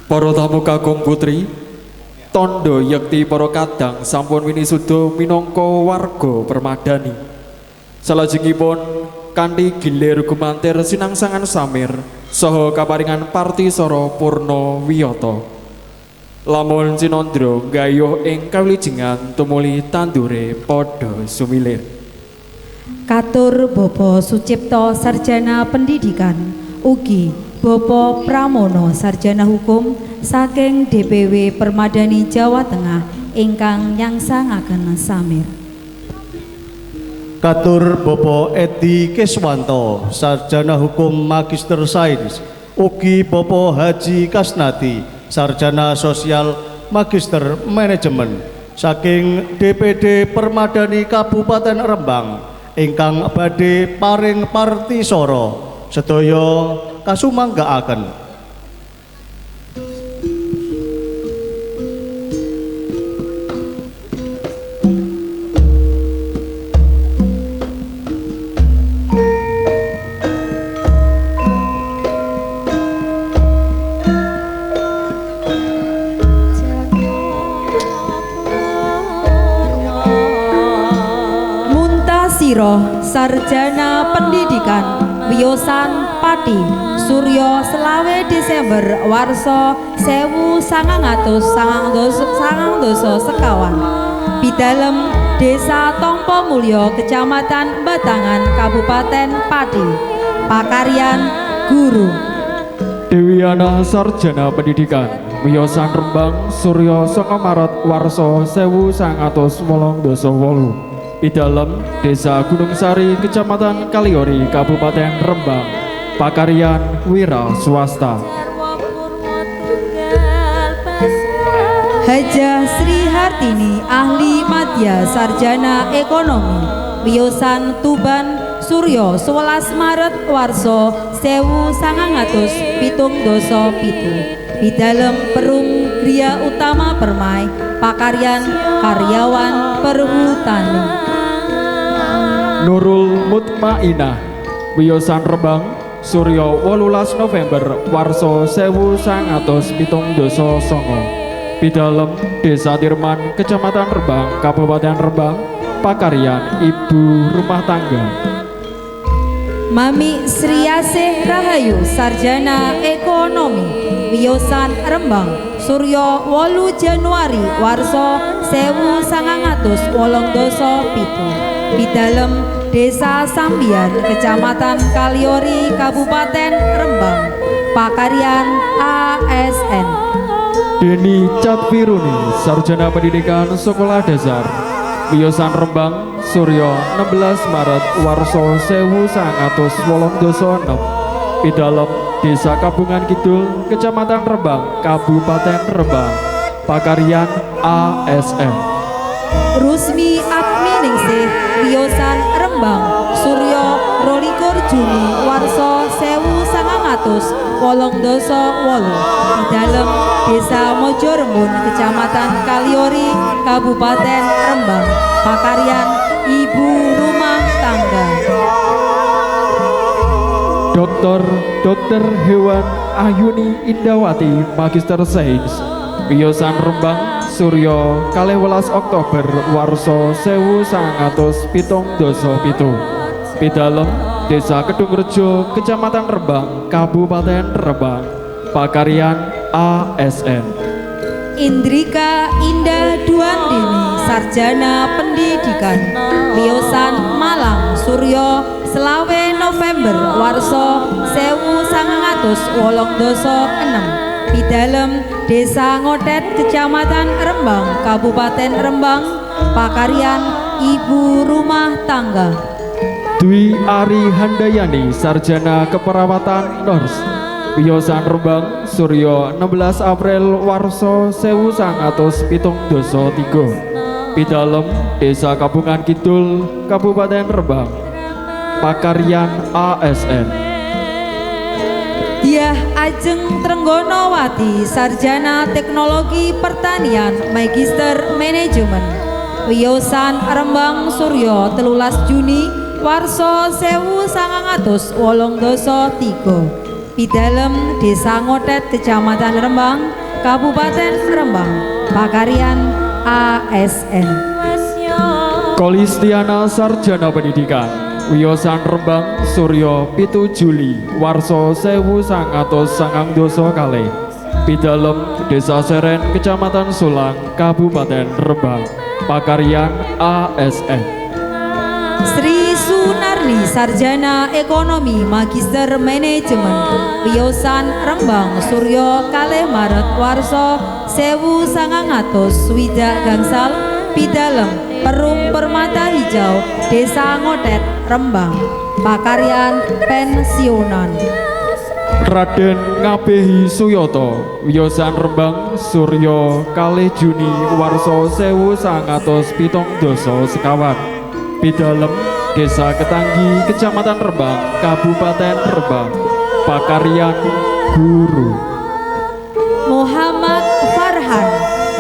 Para tamu kakung putri, tondo yekti para kadang sampun winisuda minangka warga permadani. Salajengipun kanthi gilir gumantir sinangsangan samir saha kaparingan partisara purna wiyata. Lamun Cinandra gayuh ing kawilujengan tumuli tandure padha sumilir. Katur Bapa Sucipto Sarjana Pendidikan, ugi Bapa Pramono Sarjana Hukum saking DPW Permadani Jawa Tengah ingkang nyangsangaken samir. Katur Bapa Edi Keswanto Sarjana Hukum Magister Sains, ugi Bapa Haji Kasnati Sarjana Sosial Magister Manajemen saking DPD Permadani Kabupaten Rembang ingkang badhe paring partisara sedaya kasumanggaaken. Sarjana Pendidikan Wiyosan Pati Suryo selawe Desember warsa 1990 sekawan Bidalem Desa Tompo Mulyo Kecamatan Batangan Kabupaten Pati. Pakaryan guru. Dewiana Sarjana Pendidikan Wiyosan Rembang Suryo 9 Maret warsa 1988 Bidalem Desa Gunung Sari Kecamatan Kaliori Kabupaten Rembang. Pakaryan wira swasta. Hajah Sri Hartini ahli madya sarjana ekonomi Wiyosan Tuban Suryo 11 Maret warsa 1977 Bidalem Perum Gria Utama Permai. Pakaryan karyawan perhutani. Nurul Mutmainah Wiyosan Rembang Suryo 18 November warsa 1979 Bidalem Desa Tirman Kecamatan Rembang Kabupaten Rembang. Pakaryan ibu rumah tangga. Mami Sriasih Rahayu Sarjana Ekonomi Wiyosan Rembang Suryo 8 Januari warsa 1987 Bidalem Desa Sambian Kecamatan Kaliori Kabupaten Rembang. Pakaryan ASN. Deni Catviruni Sarjana Pendidikan Sekolah Dasar Wiyosan Rembang Suryo 16 Maret warsa 1986 Bidalem Desa Kabungan Kidul Kecamatan Rembang Kabupaten Rembang. Pakaryan ASN. Rusmi Atminingsih Wiyosan Rembang Suryo 22 Juni warsa 1988 Bidalem Desa Mojorembun Kecamatan Kaliori Kabupaten Rembang. Pakaryan ibu rumah tangga. Dokter Hewan Ayuni Indawati Magister Sains Wiyosan Rembang Suryo 12 Oktober warsa 1977 Bidalem Desa Kedungrejo Kecamatan Rembang Kabupaten Rembang. Pakaryan ASN. Indrika Indah Duandini Sarjana Pendidikan Wiyosan Malang Suryo selawe November warsa 1986 Bidalem Desa Ngotet Kecamatan Rembang Kabupaten Rembang. Pakaryan ibu rumah tangga. Dwi Ari Handayani Sarjana Keperawatan Nurse Wiyosan Rembang Suryo 16 April warsa 1973 Bidalem Desa Kabungan Kidul Kabupaten Rembang. Pakaryan ASN. Diah Ajeng Trenggonowati Sarjana Teknologi Pertanian Magister Manajemen Wiyosan Rembang Suryo 13 Juni warsa 1983 Pidalem Desa Ngotet Kecamatan Rembang Kabupaten Rembang pakaryan ASN. Kolistiana Sarjana Pendidikan Wiyosan Rembang Suryo 7 Juli Warso 1992 kalih Pidalem Desa Seren Kecamatan Sulang Kabupaten Rembang pakaryan ASN. Sri Sunarli Sarjana Ekonomi Magister Manajemen Wiyosan Rembang Suryo kalih Maret Warso 1960 gangsal Pidalem Perum Permata Hijau Desa Ngotet Rembang pakaryan pensiunan. Raden Ngabehi Suyoto Wiyosan Rembang Suryo kalih Juni Warso 1972 sekawan Pidalem Desa Ketanggi Kecamatan Rembang Kabupaten Rembang pakaryan guru. Muhammad Farhan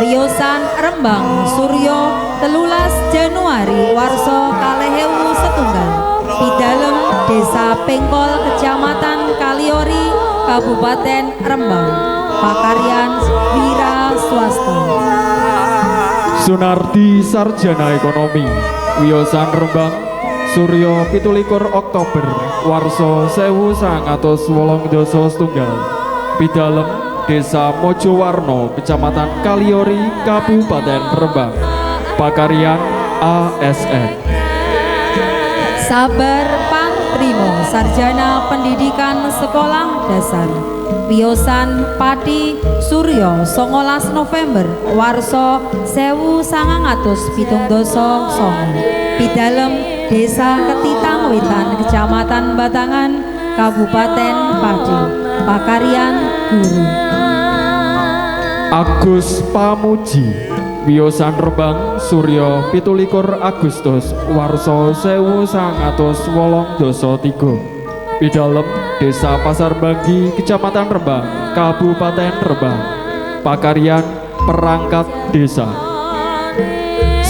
Wiyosan Rembang Suryo 13 Januari Warso kalih ewu setunggal Pidalem Desa Pengkol Kecamatan Kaliori Kabupaten Rembang pakaryan wira swasta. Sunardi Sarjana Ekonomi Wiyosan Rembang Suryo 17 Oktober Warso 1980 Pidalem Desa Mojowarno Kecamatan Kaliori Kabupaten Rembang pakaryan ASN. Sabar Pangprimo Sarjana Pendidikan Sekolah Dasar Wiyosan Pati Suryo 19 November Warso 1979 Pidalem Desa Ketitang Wetan Kecamatan Batangan Kabupaten Pati pakaryan guru. Agus Pamuji Wiyosan Rembang Suryo 17 Agustus Warso 1983 Pidalem Desa Pasar Bagi Kecamatan Rembang Kabupaten Rembang pakaryan perangkat desa.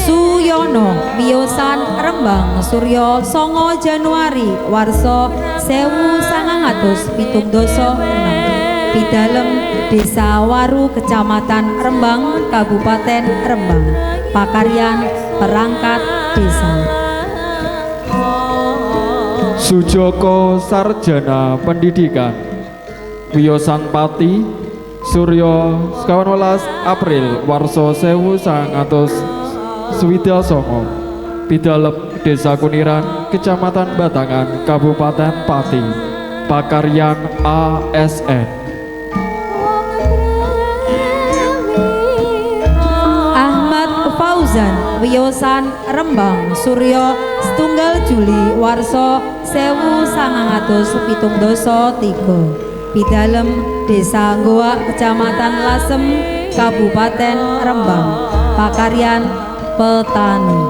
Suyono Wiyosan Rembang Suryo 9 Januari Warso 1976 Pidalem Desa Waru Kecamatan Rembang Kabupaten Rembang pakaryan perangkat desa. Sujoko Sarjana Pendidikan Wiyosan Pati Suryo 18 April Warso 1979 Pidalem Desa Kuniran Kecamatan Batangan Kabupaten Pati pakaryan ASN. Fauzan Wiyosan Rembang Suryo 1 Juli Warso 1973 Pidalem Desa Goa Kecamatan Lasem Kabupaten Rembang pakaryan petani.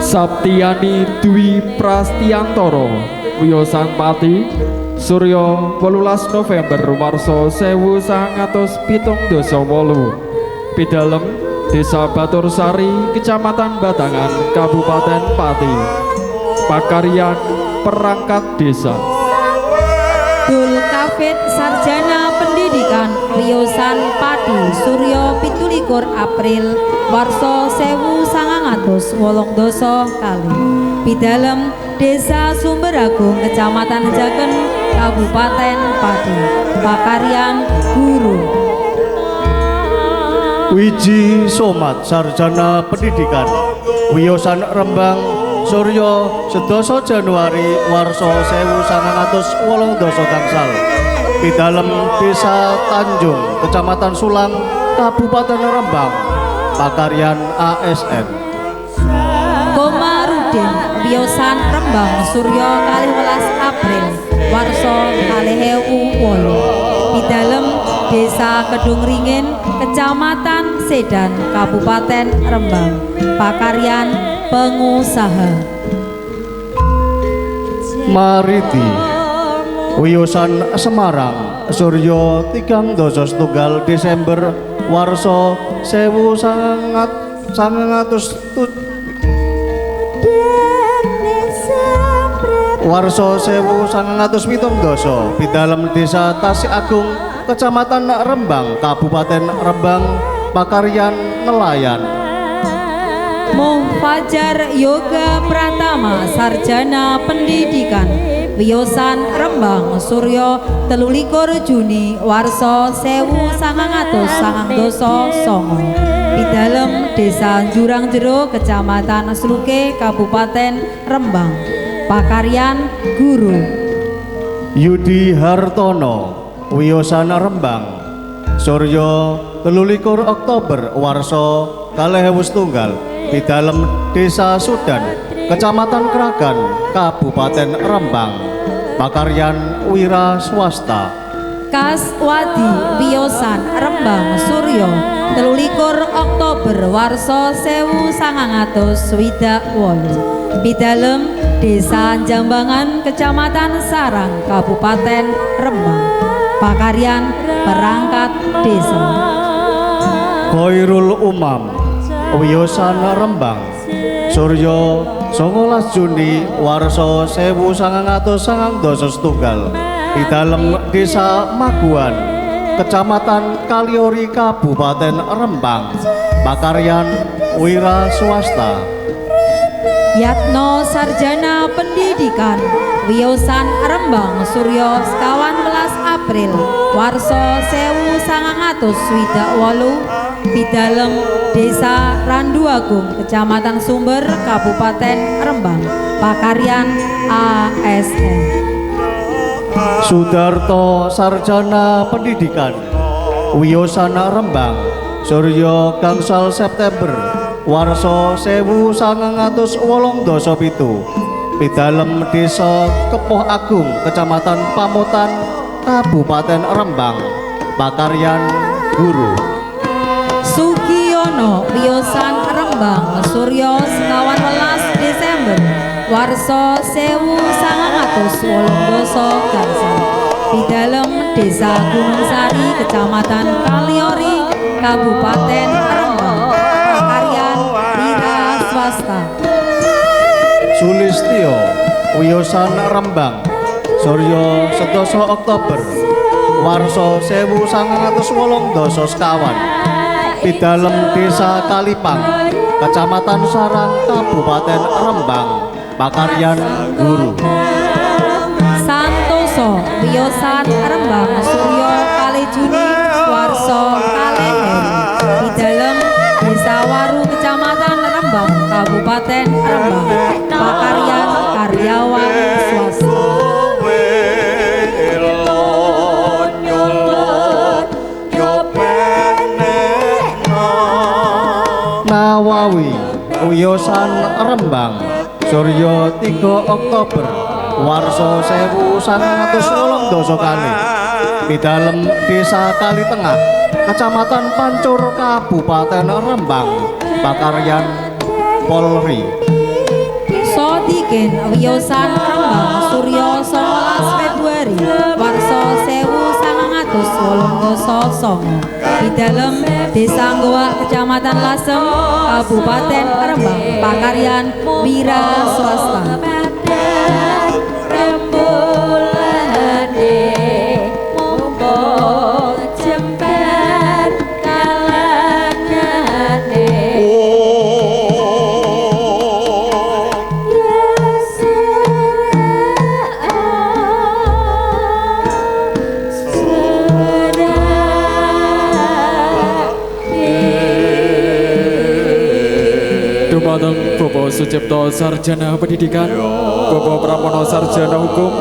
Saptiani Dwi Prastiantoro Wiyosan Pati Suryo 18 November Warso 1978 Pidalem Desa Batur Sari Kecamatan Batangan Kabupaten Pati pakaryan perangkat desa. Dul Kafid Sarjana Pendidikan Wiyosan Pati Suryo 17 April Warso 1980 kali Pidalem Desa Sumberagung Kecamatan Jaken Kabupaten Pati pakaryan guru. Wiji Somat Sarjana Pendidikan Wiyosan Rembang Suryo 11 Januari Warso 1980 gangsal Pidalem Desa Tanjung Kecamatan Sulang Kabupaten Rembang pakaryan ASN. Komarudin Wiyosan Rembang Suryo 12 April Warso 2008 Pidalem Desa Kedung Ringin Kecamatan Sedan Kabupaten Rembang pakaryan pengusaha. Mariti Wiyosan Semarang Suryo 3 Desember Warso 1900 warsa 1917 pidalem Desa Tasik Agung, Kecamatan Rembang, Kabupaten Rembang, pakaryan nelayan. Mufajar Yoga Pratama, Sarjana Pendidikan, Wiyosan Rembang, Suryo 23 Juni warsa 1999 pidalem Desa Jurang Jero, Kecamatan Sluke, Kabupaten Rembang, pakaryan guru. Yudi Hartono, Wiyosan Rembang, Suryo 23 Oktober warsa 2001 pidalem Desa Sudan, Kecamatan Kragan, Kabupaten Rembang, pakaryan wira swasta. Kaswadi Wiyosan Rembang, Suryo 23 Oktober warsa 1928 pidalem Desa Jambangan, Kecamatan Sarang, Kabupaten Rembang, pakaryan perangkat desa. Khairul Umam, Wiyosan Rembang, Suryo 19 Juni warsa 1997 pidalem Desa Maguan, Kecamatan Kaliori, Kabupaten Rembang, pakaryan wira swasta. Yatno Sarjana Pendidikan, Wiyosan Rembang, Suryo 11 April warsa 1928 pidalem Desa Randu Agung, Kecamatan Sumber, Kabupaten Rembang, pakaryan ASN. Sudarto Sarjana Pendidikan, Wiyosan Rembang, Suryo gangsal September warsa 1987 pidalem Desa Kepoh Agung, Kecamatan Pamutan, Kabupaten Rembang, pakaryan guru. Sugiyono Wiyosan Rembang, Suryo 19 Desember warsa 1988 gangsal pidalem Desa Gunung Sari, Kecamatan Kaliori, Kabupaten Rembang, pakaryan wira swasta. Sulistyo Wiyosan Rembang, Suryo 11 Oktober warsa 1988 sekawan pidalem Desa Kalipang, Kecamatan Sarang, Kabupaten Rembang, pakaryan guru. Santoso Wiyosan Rembang, Suryo kali Juni warsa kali Heri pidalem Desa Waru, Kecamatan Rembang, Kabupaten Rembang, pakaryan karyawan swasta. Nawawi Wiyosan Rembang, Suryo 3 Oktober warsa 1918 kali pidalem Desa Kali Tengah, Kecamatan Pancur, Kabupaten Rembang, pakaryan Polri. Sodikin Wiyosan Rembang, Suryo 11 Februari warsa 1989 pidalem Desa Goa, Kecamatan Lasem, Kabupaten Rembang, pakaryan wira swasta. Dumateng Bapak Sucipto Sarjana Pendidikan, Bapak Pramono Sarjana Hukum,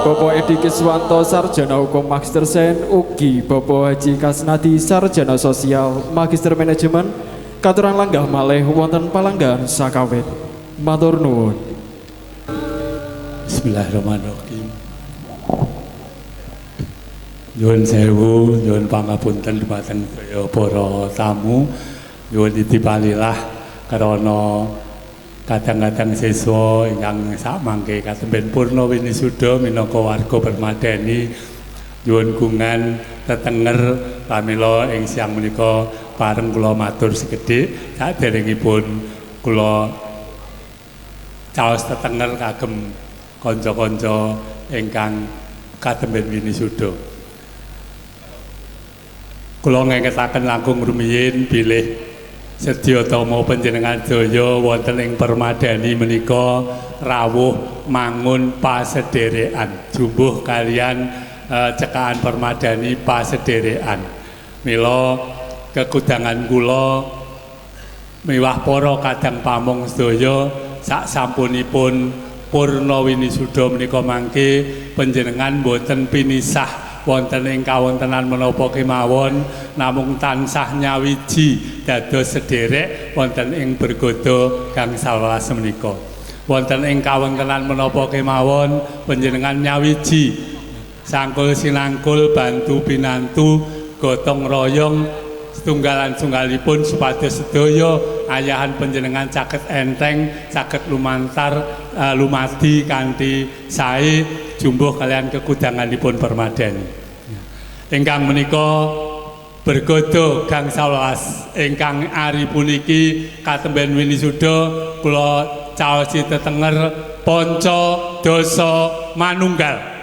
Bapak Edi Kiswanto Sarjana Hukum Magister Sen, ugi Bapak Haji Kasnadi Sarjana Sosial Magister Manajemen, katuran langgah malih wonten palanggan sakawit. Matur nuwun. Bismillahirrahmanirrahim. Nyuwun sewu, nyuwun pangapunten dumateng para tamu, nyuwun itipalilah karana kadang-kadang siswa ingkang samangke katemben purna winisuda minangka warga permadani nyuwun gungan tetenger pamila ing siang menika pareng kula matur sekedhik saderengipun kula caos tetenger kagem kanca-kanca ingkang katemben winisuda. Kula ngengketaken langkung rumiyin bilih sedya tama panjenengan daya wonten ing permadani menika rawuh mangun pasederekan jumbuh kalian cekakan permadani pasederekan. Mila kekudangan kula miwah para kadang pamong sedaya sak sampunipun purna winisuda menika mangke panjenengan boten pinisah wonten ing kawontenan menapa kemawon namung tansah nyawiji dados sederek wonten ing bergodo gangsal welas menika. Wonten ing kawontenan menapa kemawon panjenengan nyawiji sangkul sinangkul bantu pinantu gotong royong setunggalan-tunggalipun supados sedaya ayahan panjenengan caket enteng caket lumantar lumadi kanthi sae jumbuh kalian kekudanganipun permadani. Ingkang menika bergodo gangsal welas ingkang ari puniki katemben winisuda kula caosi tetenger panca dasa manunggal.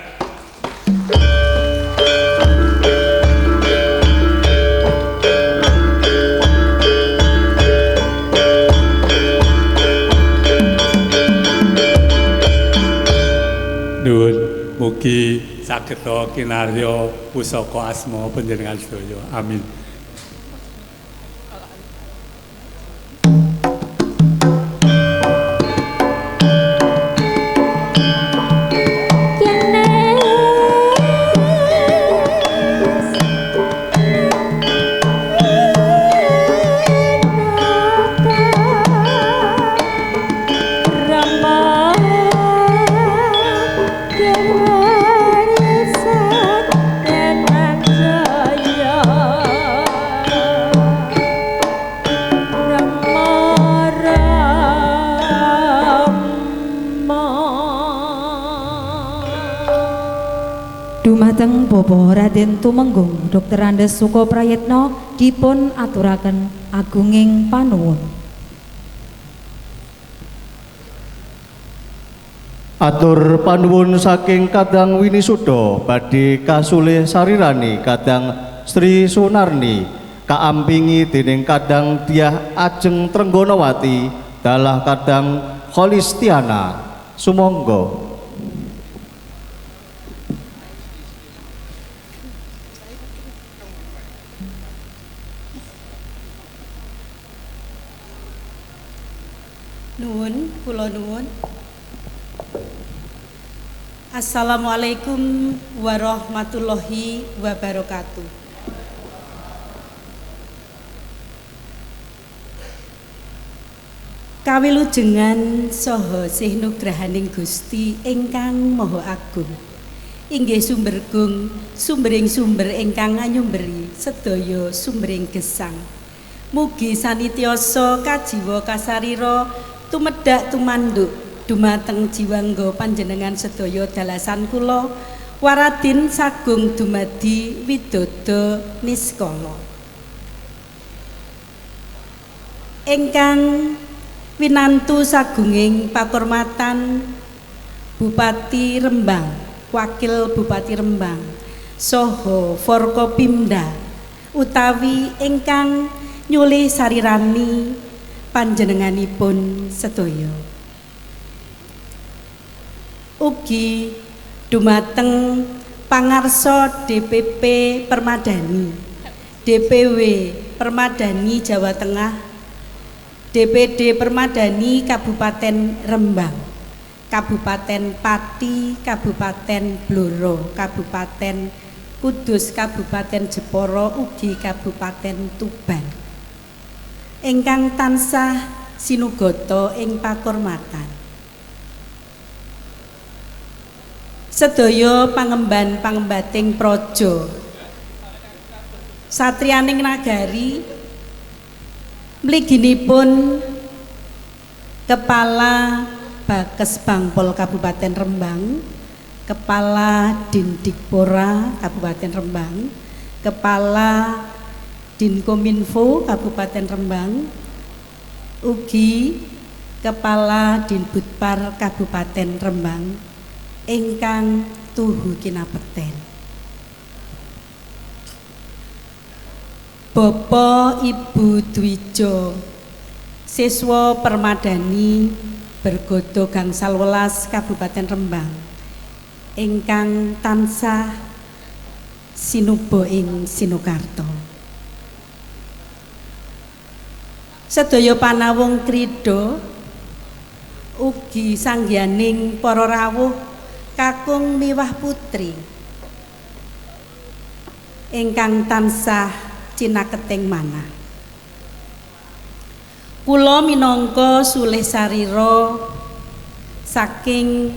Nuwun mugi sageta kinarya pusaka asma panjenengan sedaya. Amin. Dumateng Bapak Raden Tumenggung Dr. Andes Sukoprayitno dipun aturaken agunging panuwun. Atur panuwun saking kadang winisuda badhe kasulih sarirani kadang Sri Sunarni kaampingi dening kadang Dyah Ajeng Trenggonawati dalah kadang Kholistiana. Sumangga. Nuwun, kula nuwun. Assalamualaikum warahmatullahi wabarakatuh. Kawilujengan saha sih nugrahaning Gusti ingkang Maha Agung. Inggih sumbergung, sumbering sumber ingkang nganyumberi sedaya sumbering gesang. Mugi sanitiasa kajiwa kasarira tumedhak tumanduk dumateng jiwangga panjenengan sedaya dalasan kula waradin sagung dumadi widodo niskala. Ingkang winantu sagunging pakurmatan Bupati Rembang, Wakil Bupati Rembang, saha Forkopimda utawi ingkang nyulih sarirani panjenenganipun sedaya. Ugi dumateng pangarsa DPP Permadani, DPW Permadani Jawa Tengah, DPD Permadani Kabupaten Rembang, Kabupaten Pati, Kabupaten Blora, Kabupaten Kudus, Kabupaten Jepara, ugi Kabupaten Tuban. Ingkang tansah sinugata ing pakurmatan. Sedaya pangemban-pangembating praja, satriyaning nagari, mliginipun Kepala Bakes Bangpol Kabupaten Rembang, Kepala Dindikpora Kabupaten Rembang, Kepala Dinkominfo Kabupaten Rembang, ugi Kepala Dinbudpar Kabupaten Rembang, ingkang tuhu kinapekten. Bapak Ibu Dwijo, siswa Permadani Bergodo Gangsal Welas Kabupaten Rembang, ingkang tansah sinuba ing sinukarta. Sedaya panawung krida ugi sanggianing para rawuh kakung miwah putri ingkang tansah cinaketing manah. Kula minangka sulih sarira saking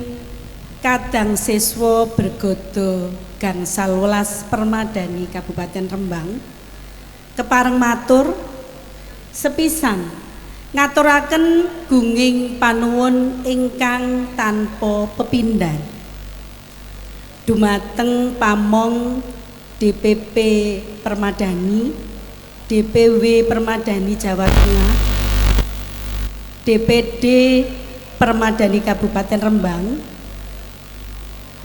kadang siswa Bergodo Gangsal Welas Permadani Kabupaten Rembang kepareng matur sepisan ngaturaken gunging panuwun ingkang tanpa pepindhan dumateng pamong DPP Permadani, DPW Permadani Jawa Tengah, DPD Permadani Kabupaten Rembang,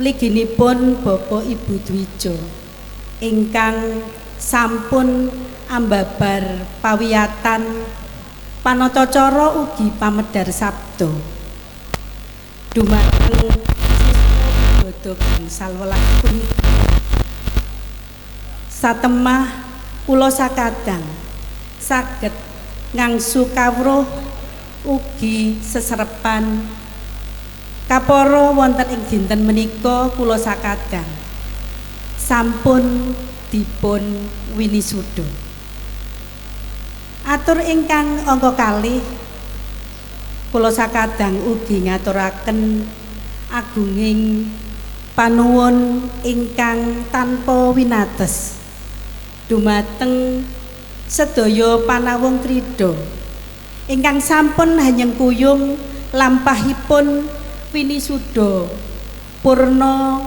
mliginipun Bapak Ibu Dwijo ingkang sampun ambabar pawiyatan panatacara ugi pamedhar sabda dumateng siswa Bergodo Gangsal Welas punika. Satemah kula sakadang saged ngangsu kawruh ugi seserepan kapara wonten ing dinten menika kula sakadang sampun dipun winisuda. Atur ingkang angka kalih kula sakadang ugi ngaturaken agunging panuwun ingkang tanpa winates dumateng sedaya panawung krida ingkang sampun hanyeng kuyung lampahipun winisuda purna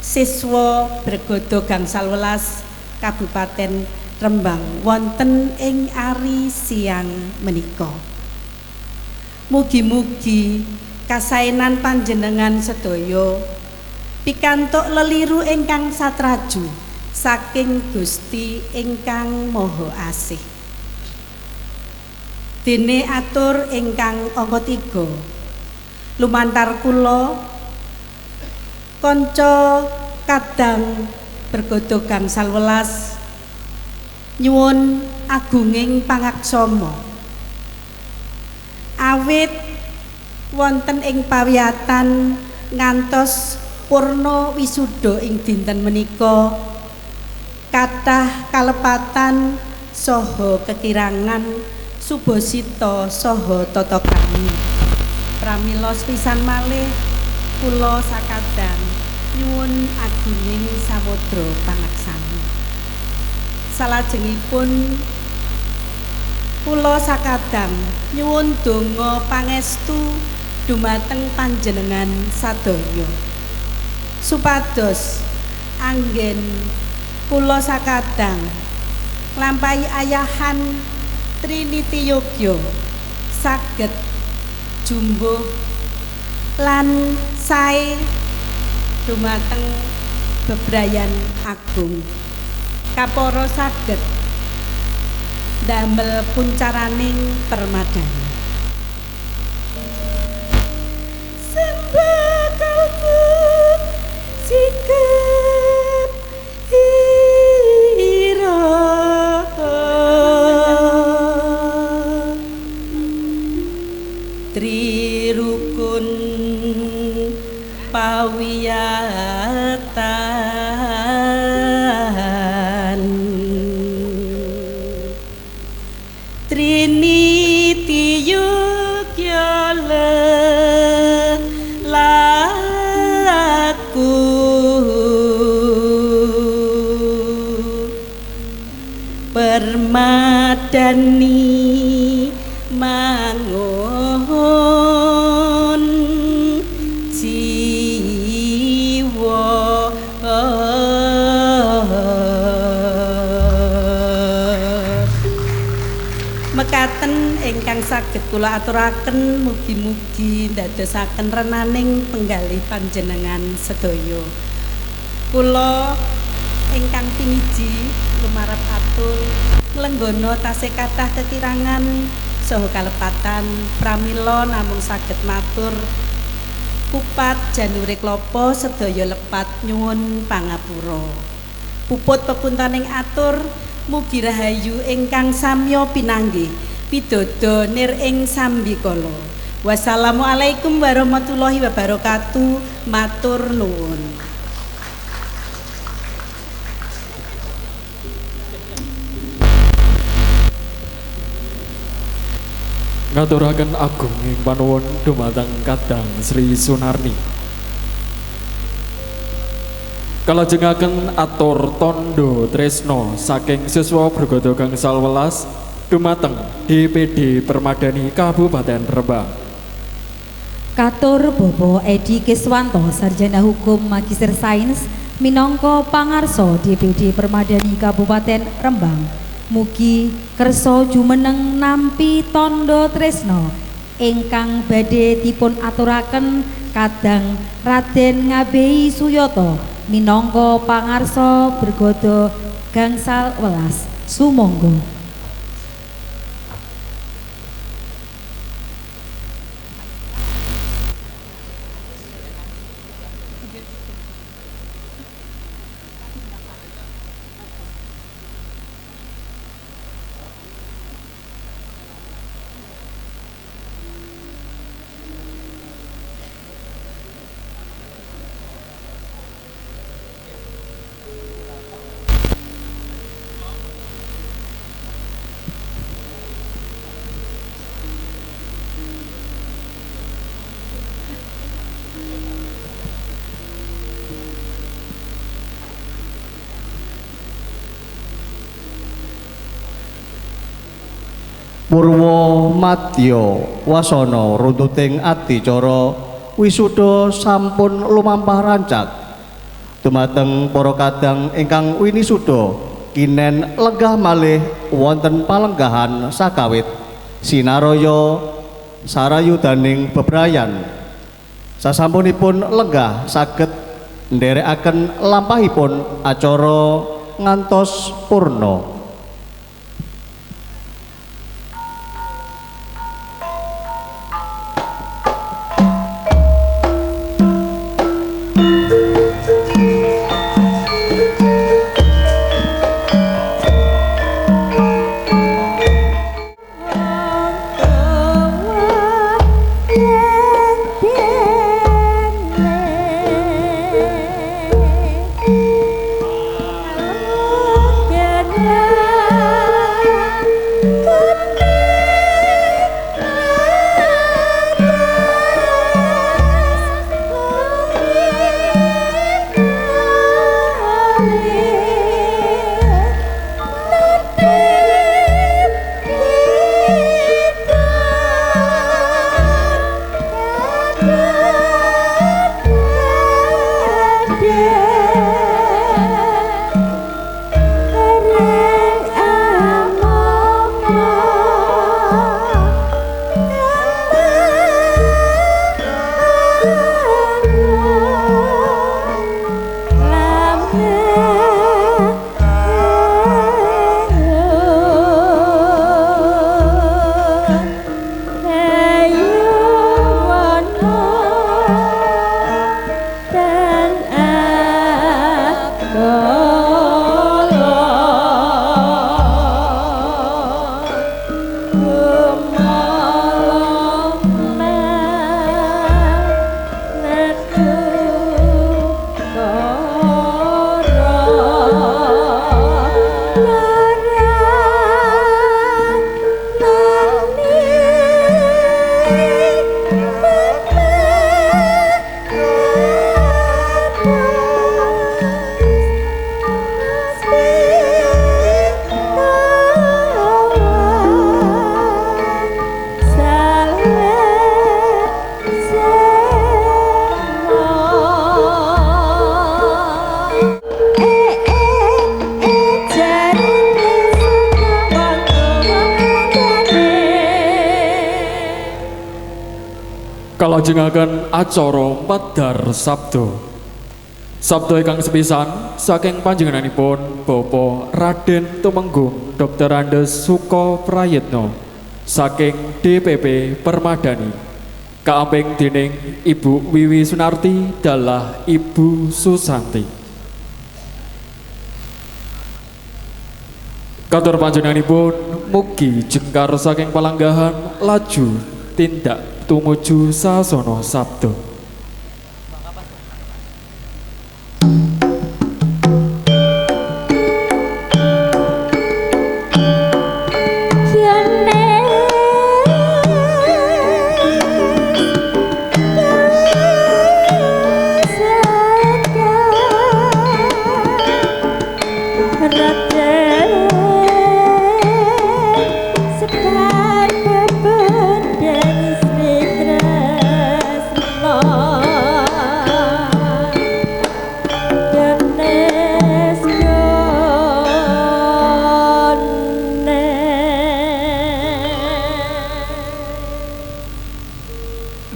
siswa Bergodo Gangsal Welas Kabupaten Rembang wonten ing ari siang menika. Mugi-mugi kasaenan panjenengan sedaya pikantuk leliru ingkang satraju saking Gusti ingkang Maha Asih. Dene atur ingkang angka 3 lumantar kula kanca kadang Bergodo Gangsal Welas nyuwun agunging pangaksama awit wonten ing pawiyatan ngantos purna wisuda ing dinten menika kathah kalepatan saha kekirangan subasita saha tata krami. Pramila pisan malih kula sakadang nyuwun agunging samudra pangaksami. Salajengipun kula sakadang nyuwun donga pangestu dumateng panjenengan sadaya supados anggen kula sakadang nglampahi ayahan Trinity Yogya saged jumbuh lan sae dumateng bebrayan agung. Kapara saged damel puncaraning permadani. Sembah kalbu sikap ira Tri rukun pawiyatan Trinity Yogya laku permadani mangun jiwa mekaten ingkang saged kula aturaken mugi-mugi ndadosaken renaning penggalih panjenengan sedaya. Kula ingkang piniji lumarep atur nglenggana tasih kathah kekirangan saha kalepatan pramila namung saged matur Kupat janure klapa sedaya lepat nyuwun pangapura. Puput pepuntaning atur mugi rahayu ingkang samya pinanggih pidodo nir ing sambikala. Wassalamualaikum warahmatullahi wabarakatuh. Matur nuwun. Ngaturaken agung ing panuwun dumateng Kadang Sri Sunarni. Kalajengaken atur tondo tresno saking siswa Brigada Gangsal Welas dumateng DPD Permadani Kabupaten Rembang. Katur Bobo Edi Kiswanto Sarjana Hukum Magister Sains minangka pangarsa DPD Permadani Kabupaten Rembang. Mugi kersa jumeneng nampi tondo tresno ingkang badhe dipun aturaken Kadang Raden Ngabehi Suyoto minangka pangarsa Brigada Gangsal Welas. Sumangga. Purwa madya wasana runtuting adicara wisuda sampun lumampah rancak. Dumateng para kadang ingkang winisuda kinen lenggah malih wonten palenggahan sakawit sinaraya sarayudaning bebrayan. Sasampunipun lenggah saged ndherekaken lampahipun acara ngantos purna. kalajengaken acara medhar sabda. Sabda ingkang sepisan saking panjenenganipun Bapak Raden Tumenggung Dr. Andes Suko Prayitno saking DPP Permadani. Kaamping dening Ibu Wiwi Sunarti dalah Ibu Susanti. Katur panjenenganipun mugi jengkar saking palanggahan laju tindak tumuju sasana sabda.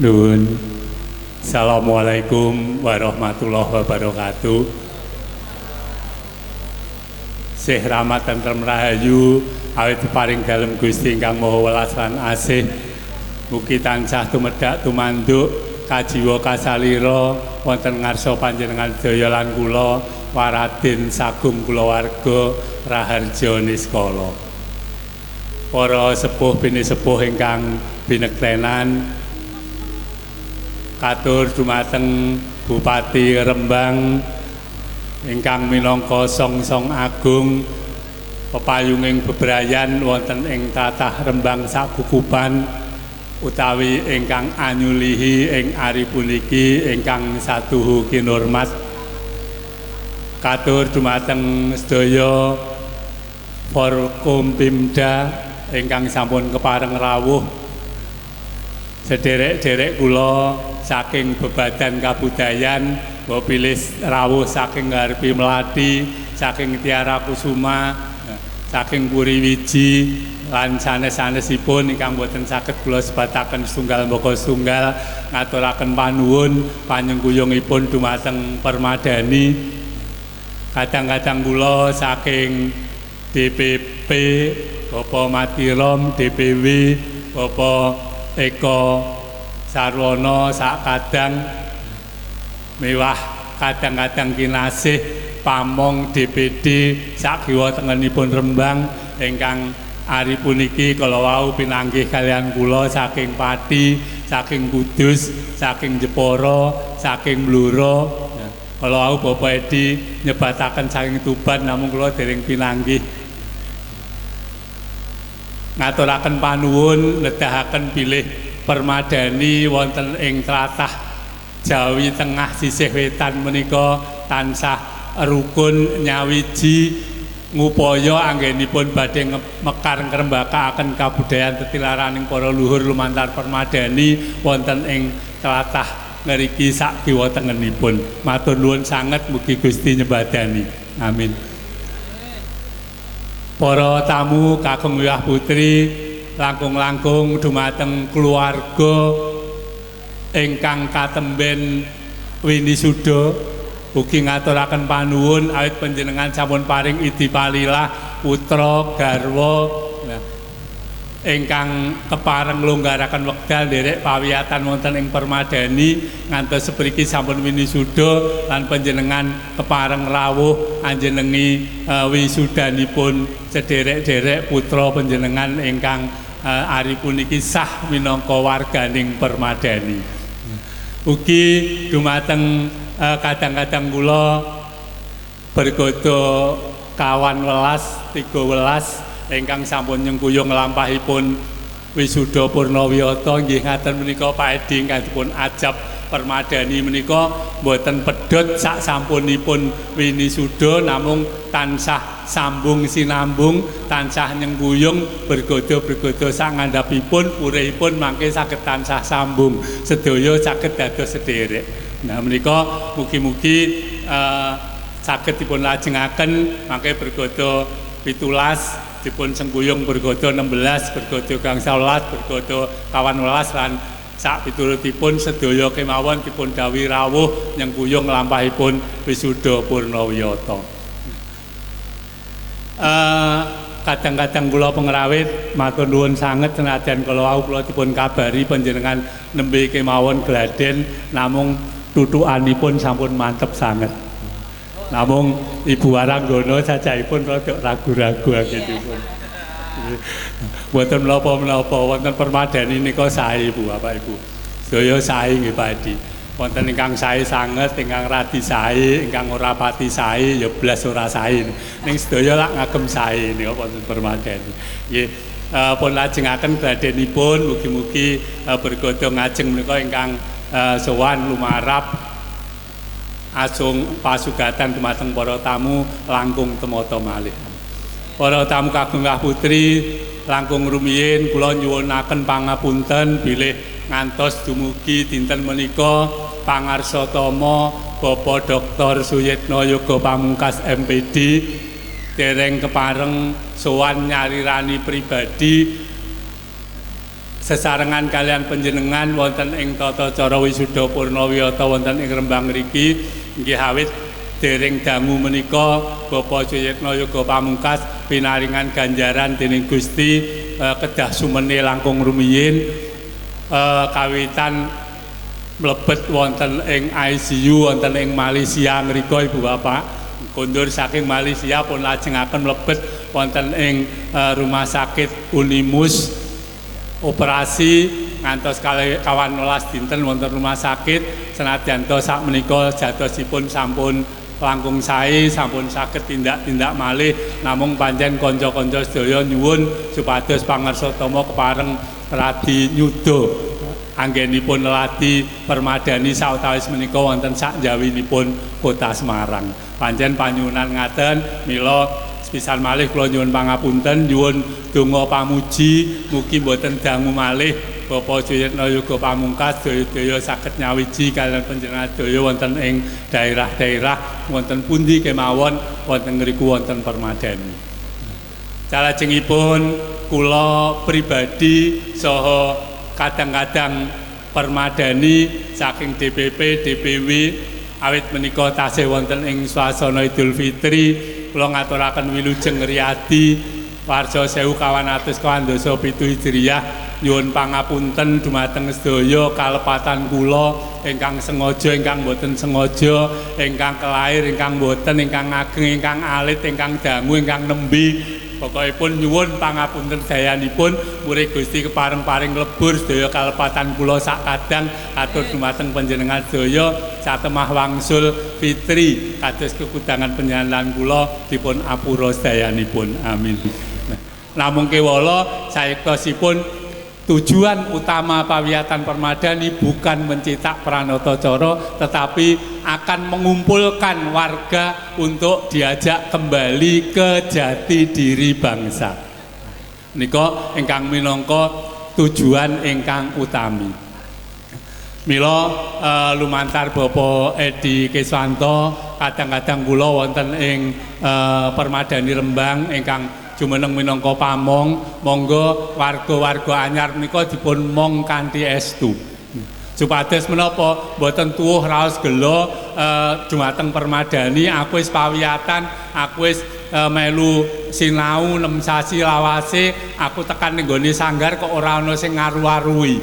Nuwun. Assalamualaikum warahmatullahi wabarakatuh. Sih rahmat tentrem rahayu awit paring dalem Gusti ingkang Maha Welas lan Asih. Mugi tansah tumedhak tumanduk kajiwa kasalira wonten ngarsa panjenengan daya lan kula waradin sagung kulawarga Raharja Niskala. Para sepuh bini sepuh ingkang binektenan, katur dumateng Bupati Rembang ingkang minangka songsong agung pepayunging bebrayan wonten ing tatah Rembang sakukupan utawi ingkang anyulihi ing ari puniki ingkang satuhu kinurmat. Katur dumateng sedaya Forkompimda ingkang sampun kepareng rawuh, sederek-derek kula saking bebadan kabudayan, pilih rawuh saking Ngarpi Melati, saking Tiara Kusuma, saking Puriwiji, lan sanes-sanesipun ingkang boten saged kula sebataken setunggal mbaka setunggal, ngaturaken panuwun panjenenganipun dumateng Permadani. Kadang-kadang kula saking DPP Bapak Matirom, DPW Bapak Eko Sarwono sakadang mewah kadang-kadang kinasih pamong DPD sakiwa tengenipun Rembang ingkang ari puniki kala wau pinanggih kalian kula saking Pati, saking Kudus, saking Jepara, saking Bluro. Kala wau Bapak Edi nyebataken saking Tuban namung kula dereng pinanggih. Ngaturaken panuwun nedahaken bilih Permadani wonten ing tlatah Jawi Tengah sisih wetan menika tansah rukun nyawiji ngupaya anggenipun badhe mekar ngrembakakaken kabudayan tetilaraning para luhur lumantar Permadani wonten ing tlatah ngriki sak kiwa tengenipun. Matur nuwun sanget mugi Gusti nyebadani. Amin. Para tamu kakung wiyah putri langkung-langkung dumateng keluarga ingkang katemben winisuda ugi ngaturaken panuwun awit panjenengan sampun paring idipalilah putra garwa ingkang kepareng nglonggaraken wekdal nderek pawiyatan wonten ing Permadani ngantos sepriki sampun winisuda lan panjenengan kepareng rawuh anjenengi wisudanipun sederek-derek putra panjenengan ingkang ari puniki sah minangka warganing Permadani. Ugi dumateng kadang-kadang kula bergodo kawan welas 13 ingkang sampun nyengkuyung lampahipun wisuda Purnawiyata nggih ngaten menika Pak Edi ingkang dipun ajab Permadani menika mboten pedhot sak sampunipun winisuda namung tansah sambung sinambung tansah nyengkuyung bergodo-bergodo sak ngandhapipun purihipun mangke saged tansah sambung sedaya saged dados sederek. Nah menika mugi-mugi saged dipun lajengaken mangke bergodo 17 dipun sengguyung bergodo 16 bergodo gangsal 11 bergodo kawan welas lan sak piturutipun sedaya kemawon dipun dawuhi rawuh nyengkuyung lampahipun wisuda Purnawiyata. Kadang-kadang kula pengrawit matur nuwun sanget senajan kala wau kula dipun kabari panjenengan nembe kemawon gladen namung tutukanipun sampun mantep sanget. Namung Ibu Waranggono sajaipun rada ragu-ragu anggenipun. Mboten menapa-menapa wonten permadani nika sae Bu Bapak Ibu. Sedaya sae nggih Pak Edi. Wonten ingkang sae sanget, ingkang radi sae, ingkang ora pati sae ya blas ora sae. Ning sedaya lak ngagem sae nika wonten permadani. Nggih, pun lajengaken gladenipun mugi-mugi bergodhong ngajeng menika ingkang sowan lumarap asung pasugatan dumateng para tamu langkung temata malih. Para tamu kagem putri langkung rumiyin kula nyuwunaken pangapunten bilih ngantos dumugi dinten menika pangarsatama Bapak Dr. Suyitno Yoga Pamungkas MPD dereng kepareng sowan nyarirani pribadi sesarengan kalian panjenengan wonten ing tata cara wisuda Purnawiyata wonten ing Rembang mriki nggih awit dereng dangu menika Bapak Suyitno Yoga Pamungkas pinaringan ganjaran dening Gusti kedah sumene langkung rumiyin kawitan mlebet wonten ing ICU wonten ing Malaysia mriku Ibu Bapak kondur saking Malaysia pun lajengaken mlebet wonten ing rumah sakit Unimus operasi ngantos kawan welas dinten wonten rumah sakit senadyan to sak menika jadosipun sampun langkung sae sampun saged tindak-tindak malih namung pancen kanca-kanca sedaya nyuwun supados pangarsatama kepareng radi nyuda anggenipun lati permadani sautawis menika wonten sak njawinipun Kota Semarang. Pancen panyuwunan ngaten mila sepisan malih kula nyuwun pangapunten nyuwun donga pamuji mugi boten dangu malih Bapak Suyitno Yoga Pamungkas daya saged nyawiji kalian panjenengan daya wonten ing daerah-daerah wonten pundi kemawon wonten ngriku wonten permadani. Salajengipun kula pribadi saha kadang-kadang permadani saking DPP DPW awit menika tasih wonten ing swasana Idul Fitri kula ngaturaken wilujeng riyadi warsa 1427 Hijriah nyuwun pangapunten dumateng sedaya kalepatan kula ingkang sengaja ingkang boten sengaja ingkang kelair ingkang boten ingkang ageng ingkang alit ingkang dangu ingkang nembe pokokipun nyuwun pangapunten dayanipun murid Gusti kepareng-paring lebur sedaya kalepatan kula sak kadang atur dumateng panjenengan sedaya satemah wangsul fitri kados kekudangan panjenengan kula dipun apura sedayanipun amin. Namung kewala saektosipun tujuan utama pawiyatan permadani bukan mencetak pranatacara tetapi akan mengumpulkan warga untuk diajak kembali ke jati diri bangsa. Nika ingkang minangka tujuan ingkang utami. Mila lumantar Bapak Edi Keswanto kadang-kadang kula wonten ing permadani Rembang ingkang jumeneng minangka pamong monggo warga-warga anyar menika dipun mong kanthi estu supados menapa boten tuwuh raos gelo dumateng permadani aku wis pawiyatan aku wis melu sinau 6 sasi lawase aku tekan ning gone sanggar kok ora ana sing ngaru-arui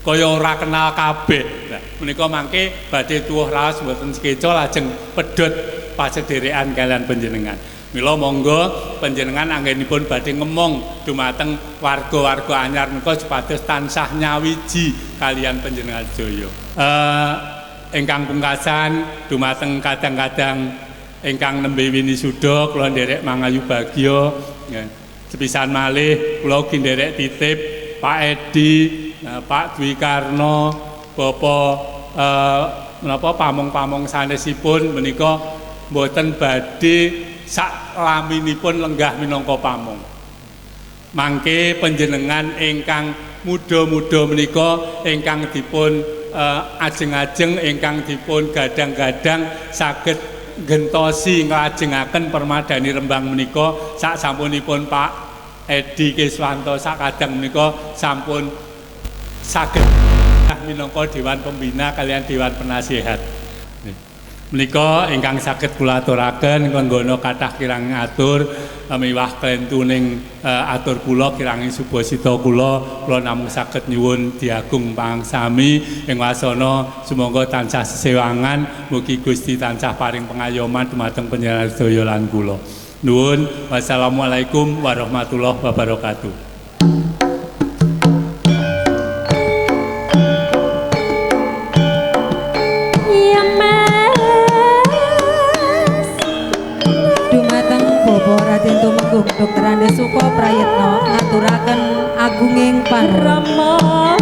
kaya ora kenal kabeh menika mangke badhe tuwuh raos boten sekeca lajeng pedhot pasederekan kalian panjenengan. Mila monggo panjenengan anggenipun badhe ngemong dumateng warga-warga anyar menika supados tansah nyawiji kalian panjenengan sedaya. Ingkang pungkasan dumateng kadang-kadang ingkang nembe winisuda kula nderek mangayu bagya. Sepisan malih kula ugi nderek titip Pak Edi, Pak Dwi Karno, Bapak menapa pamong-pamong sanesipun menika mboten badhe sak laminipun lenggah minangka pamong. Mangke panjenengan ingkang muda-muda menika ingkang dipun ajeng-ajeng ingkang dipun gadang-gadang saged gentosi nglajengaken permadani Rembang menika sak sampunipun Pak Edi Keswanto sak kadang menika sampun saged minangka Dewan Pembina kalian Dewan Penasihat. Menika ingkang saged kula aturaken kanggono kathah kirang atur miwah klentuning atur kula kirang subasita kula namung saged nyuwun diagung pangsami ing wasana sumangga tansah sesewangan mugi Gusti tansah paring pengayoman dumateng panjenengan sedaya lan kula. Nuwun. Wassalamualaikum warahmatullahi wabarakatuh. Raden Tumenggung Dr. Andes Suko Prayetno ngaturaken agunging panuwun.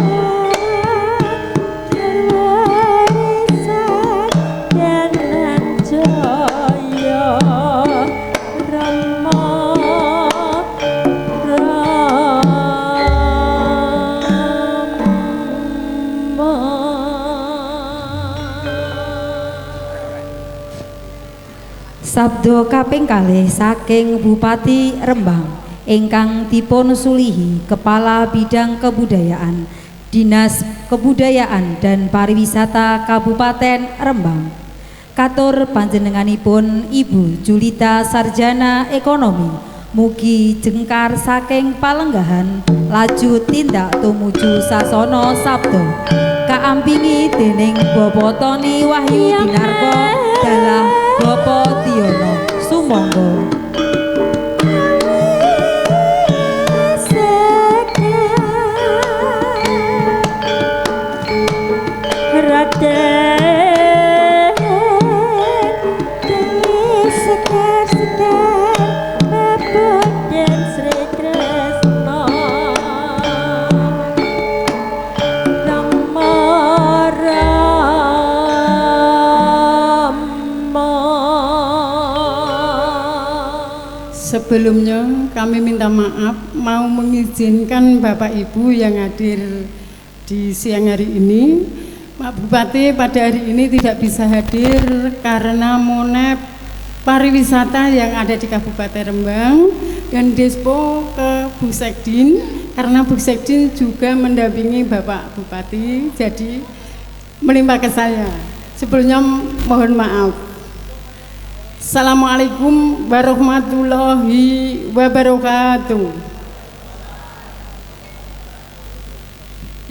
Sabdo kaping kalih saking Bupati Rembang ingkang dipun sulihi Kepala Bidang Kebudayaan Dinas Kebudayaan dan Pariwisata Kabupaten Rembang. Katur panjenenganipun Ibu Julita Sarjana Ekonomi mugi jengkar saking palenggahan laju tindak tumuju sasana sabdo kaampingi dening Bapak Tony Wahyu Dinarko dalah Bapak Tiono sumangga. Sebelumnya kami minta maaf mau mengizinkan Bapak Ibu yang hadir di siang hari ini. Pak Bupati pada hari ini tidak bisa hadir karena monep pariwisata yang ada di Kabupaten Rembang dan Despo ke Bu Sekdin karena Bu Sekdin juga mendampingi Bapak Bupati, jadi melimpah ke saya. Sebelumnya mohon maaf. Assalamualaikum warahmatullahi wabarakatuh.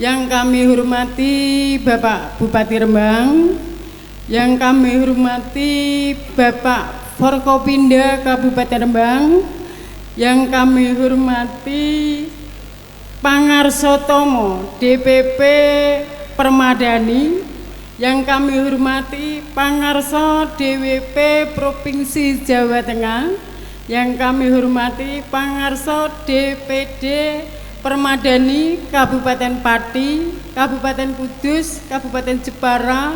Yang kami hormati Bapak Bupati Rembang, yang kami hormati Bapak Forkopimda Kabupaten Rembang, yang kami hormati Pangarsotomo DPP Permadani, yang kami hormati Pangarso DWP Provinsi Jawa Tengah, yang kami hormati Pangarso DPD Permadani Kabupaten Pati, Kabupaten Kudus, Kabupaten Jepara,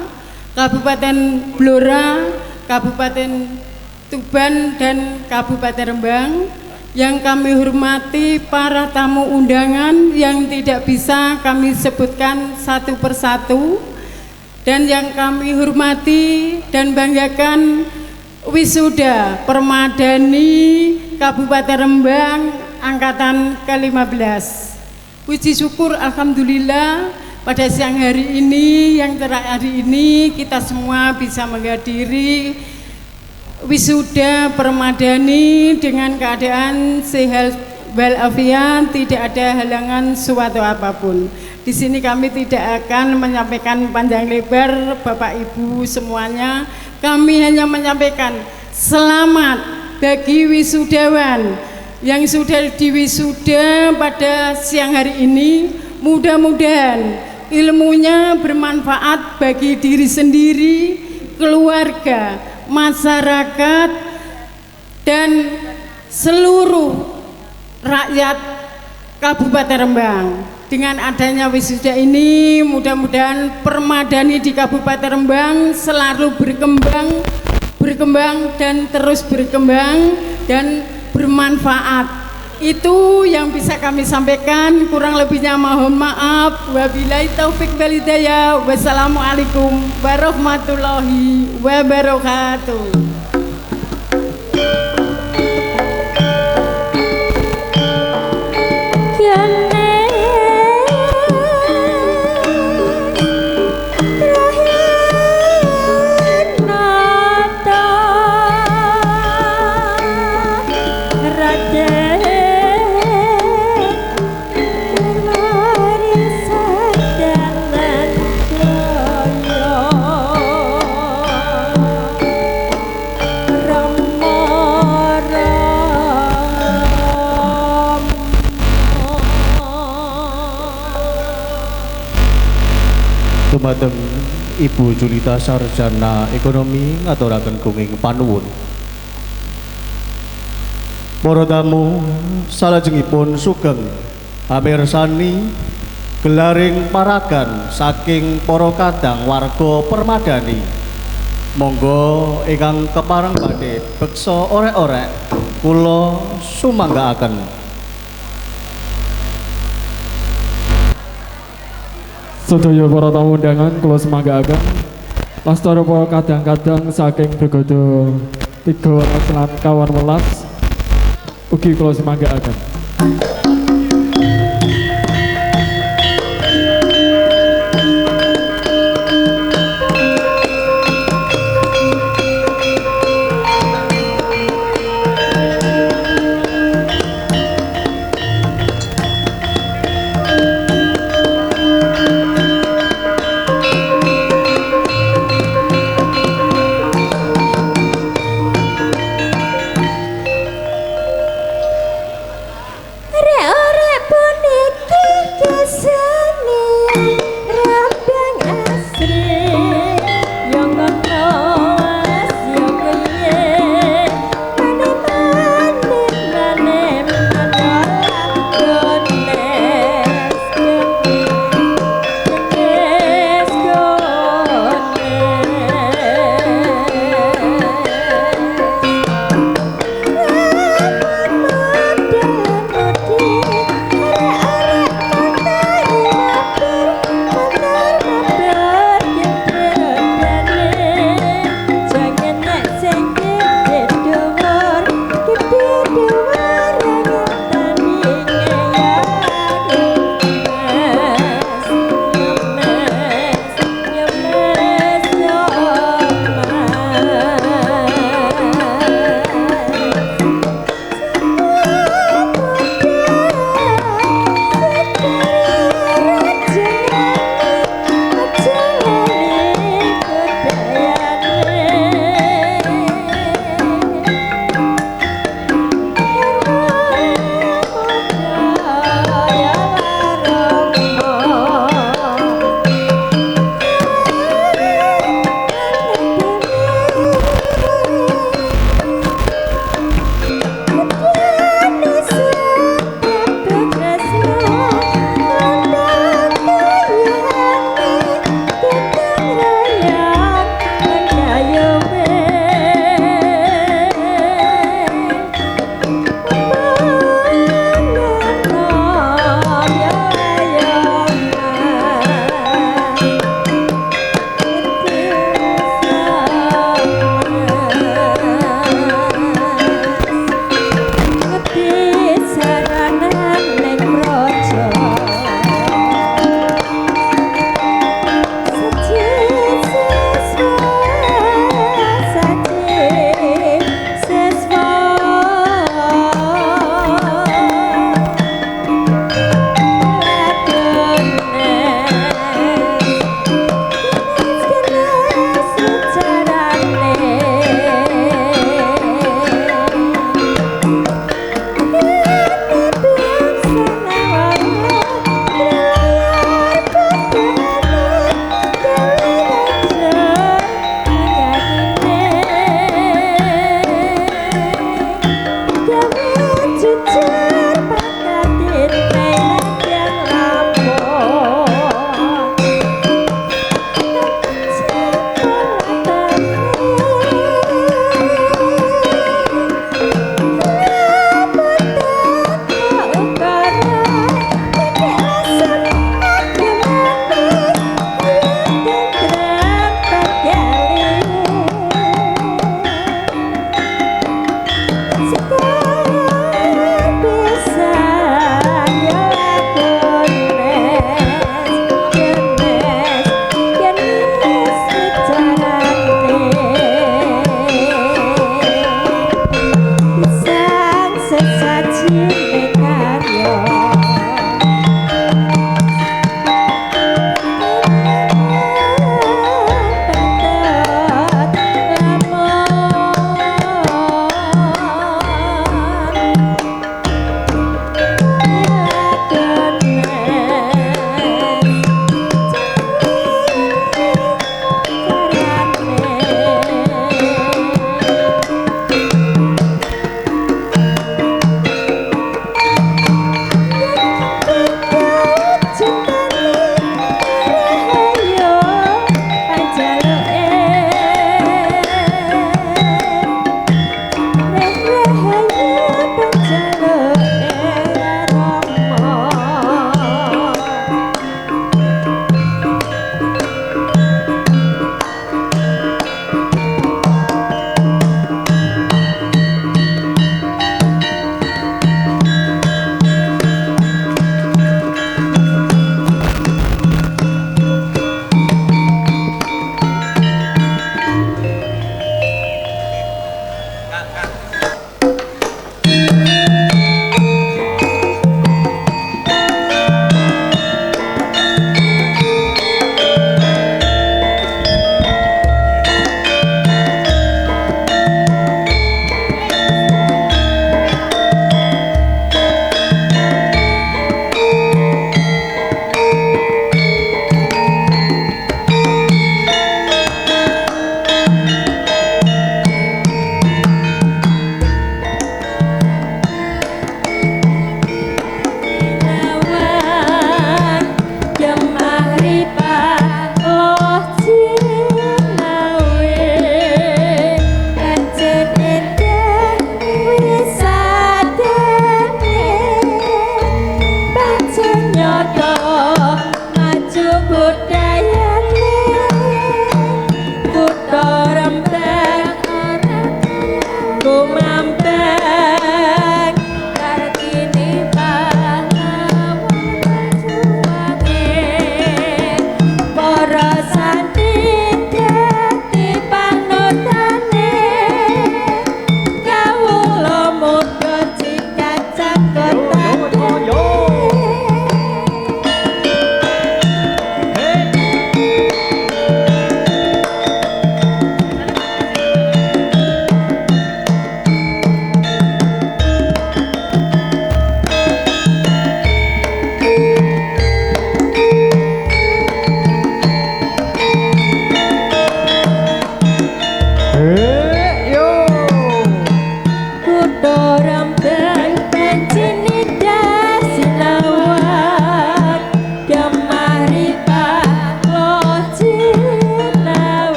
Kabupaten Blora, Kabupaten Tuban dan Kabupaten Rembang, yang kami hormati para tamu undangan yang tidak bisa kami sebutkan satu persatu, dan yang kami hormati dan banggakan wisuda Permadani Kabupaten Rembang angkatan ke-15. Puji syukur alhamdulillah pada siang hari ini, yang terakhir hari ini kita semua bisa menghadiri wisuda Permadani dengan keadaan sehat walafiat, tidak ada halangan suatu apapun. Di sini kami tidak akan menyampaikan panjang lebar Bapak Ibu semuanya. Kami hanya menyampaikan selamat bagi wisudawan yang sudah diwisuda pada siang hari ini. Mudah-mudahan ilmunya bermanfaat bagi diri sendiri, keluarga, masyarakat, dan seluruh rakyat Kabupaten Rembang. Dengan adanya wisuda ini, mudah-mudahan Permadani di Kabupaten Rembang selalu berkembang dan terus berkembang dan bermanfaat. Itu yang bisa kami sampaikan, kurang lebihnya mohon maaf. Wabillahi taufik wal hidayah. Wassalamualaikum warahmatullahi wabarakatuh. dumateng Ibu Julita Sarjana Ekonomi ngaturaken gunging panuwun. Para tamu salajengipun sugeng amirsani gelaring paragan saking para kadang warga Permadani. Monggo ingkang kepareng badhe beksa orek-orek kula sumanggaaken. Sedaya para tamu undangan kula semanggaaken Lastara para kadang-kadang saking Begodo 3 lan kawan welas ugi kula semanggaaken.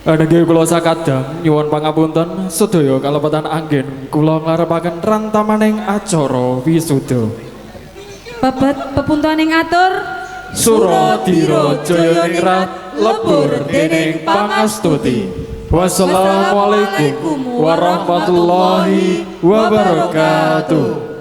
Nggih kula sakadang nyuwun pangapunten sedaya kalepatan anggen kula ngarepaken rantamaning acara wisuda. Babad pepuntaning atur Suradira Jayaningrat lebur dening pangastuti. Wassalamualaikum warahmatullahi wabarakatuh.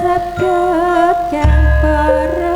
Sabda kang para